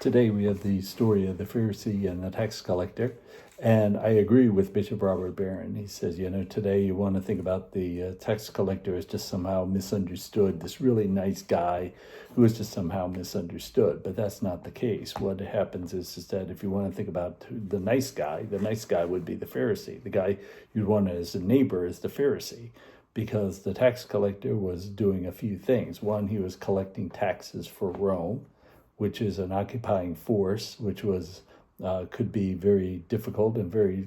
Today we have the story of the Pharisee and the tax collector. And I agree with Bishop Robert Barron. He says, today you want to think about the tax collector as just somehow misunderstood, this really nice guy who is just somehow misunderstood. But that's not the case. What happens is that if you want to think about the nice guy would be the Pharisee. The guy you'd want as a neighbor is the Pharisee, because the tax collector was doing a few things. One, he was collecting taxes for Rome, which is an occupying force, which was could be very difficult and very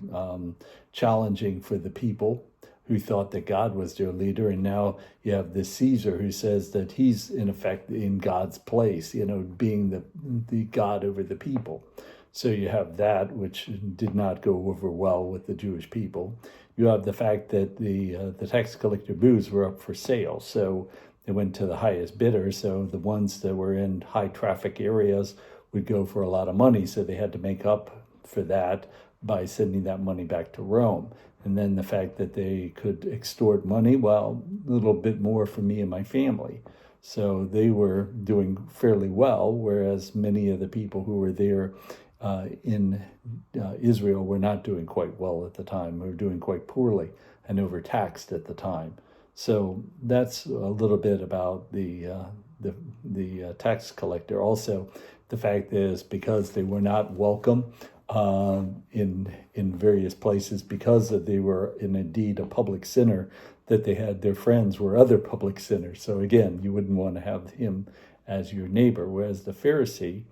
challenging for the people who thought that God was their leader. And now you have the Caesar who says that he's in effect in God's place, being the God over the people. So you have that, which did not go over well with the Jewish people. You have the fact that the tax collector booths were up for sale. So they went to the highest bidder. So the ones that were in high traffic areas would go for a lot of money. So they had to make up for that by sending that money back to Rome. And then the fact that they could extort money, well, a little bit more for me and my family. So they were doing fairly well, whereas many of the people who were there in Israel were not doing quite well at the time, were doing quite poorly and overtaxed at the time. So that's a little bit about the tax collector. Also, the fact is, because they were not welcome in various places, because they were indeed a public sinner, that they had their friends were other public sinners. So again, you wouldn't want to have him as your neighbor. Whereas the Pharisee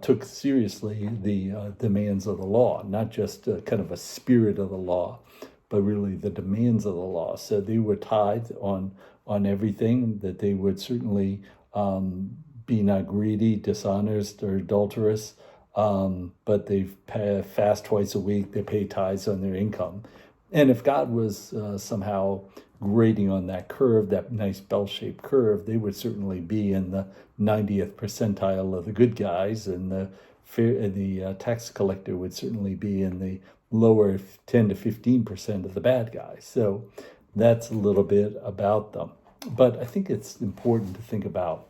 took seriously the demands of the law, not just kind of a spirit of the law, but really the demands of the law. So they would tithe on everything, that they would certainly be not greedy, dishonest, or adulterous, but they fast twice a week, they pay tithes on their income. And if God was somehow grading on that curve, that nice bell-shaped curve, they would certainly be in the 90th percentile of the good guys, and the tax collector would certainly be in the lower 10 to 15% of the bad guys. So that's a little bit about them. But I think it's important to think about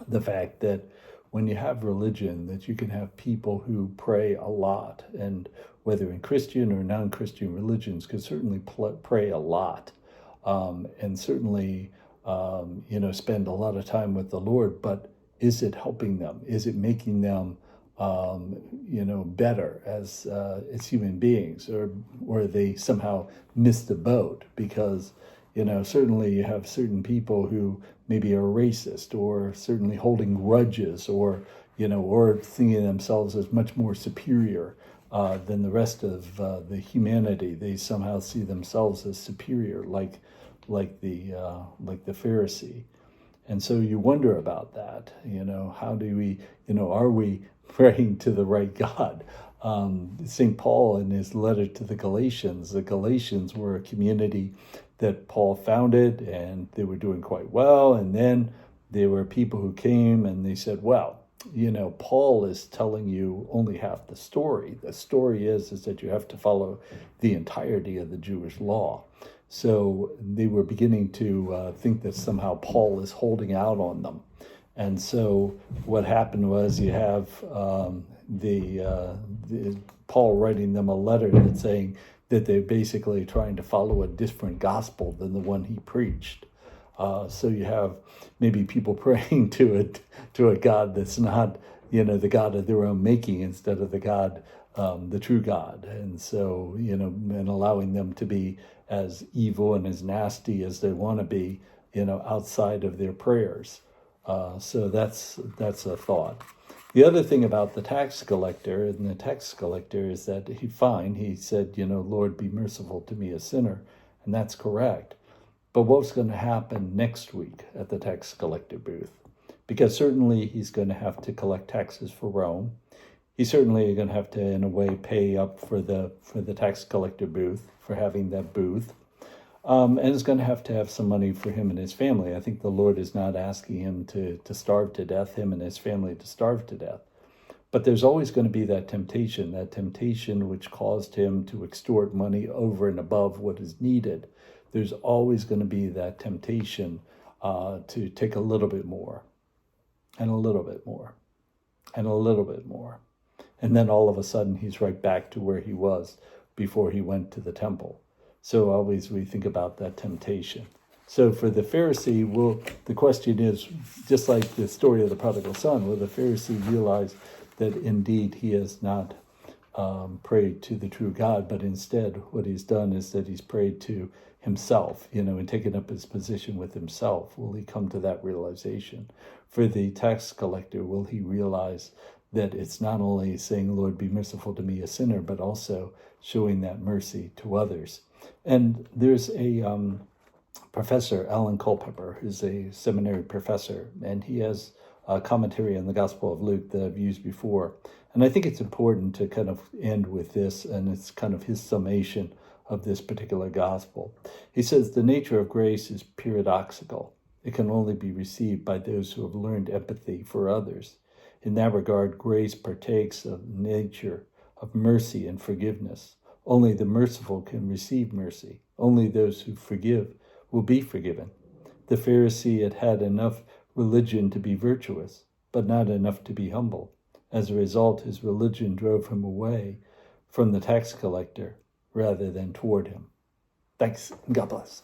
the fact that when you have religion, that you can have people who pray a lot, and whether in Christian or non-Christian religions, could certainly pray a lot, and certainly spend a lot of time with the Lord. But is it helping them? Is it making them better as human beings, or they somehow miss the boat? Because certainly you have certain people who maybe are racist, or certainly holding grudges, or thinking themselves as much more superior than the rest of the humanity. They somehow see themselves as superior, like the Pharisee. And so you wonder about that. How do we, are we praying to the right God? St. Paul, in his letter to the Galatians were a community that Paul founded, and they were doing quite well. And then there were people who came and they said, well, Paul is telling you only half the story. The story is that you have to follow the entirety of the Jewish law. So they were beginning to think that somehow Paul is holding out on them. And so what happened was, you have Paul writing them a letter that's saying that they're basically trying to follow a different gospel than the one he preached. So you have maybe people praying to a God that's not, the God of their own making, instead of the God, the true God. And so, and allowing them to be as evil and as nasty as they want to be, outside of their prayers. So that's a thought. The other thing about the tax collector is that he said, Lord, be merciful to me, a sinner. And that's correct. But what's going to happen next week at the tax collector booth? Because certainly he's going to have to collect taxes for Rome. He's certainly going to have to, in a way, pay up for the tax collector booth, for having that booth. And is going to have some money for him and his family. I think the Lord is not asking him to starve to death, him and his family to starve to death. But there's always going to be that temptation which caused him to extort money over and above what is needed. There's always going to be that temptation to take a little bit more and a little bit more. and a little bit more. And then all of a sudden, he's right back to where he was before he went to the temple. So always we think about that temptation. So for the Pharisee, the question is, just like the story of the prodigal son, will the Pharisee realize that indeed he has not prayed to the true God, but instead what he's done is that he's prayed to himself, and taken up his position with himself? Will he come to that realization? For the tax collector, will he realize that it's not only saying, Lord, be merciful to me, a sinner, but also showing that mercy to others? And there's a professor, Alan Culpepper, who's a seminary professor, and he has a commentary on the Gospel of Luke that I've used before. And I think it's important to kind of end with this, and it's kind of his summation of this particular gospel. He says, the nature of grace is paradoxical. It can only be received by those who have learned empathy for others. In that regard, grace partakes of the nature of mercy and forgiveness. Only the merciful can receive mercy. Only those who forgive will be forgiven. The Pharisee had enough religion to be virtuous, but not enough to be humble. As a result, his religion drove him away from the tax collector rather than toward him. Thanks, and God bless.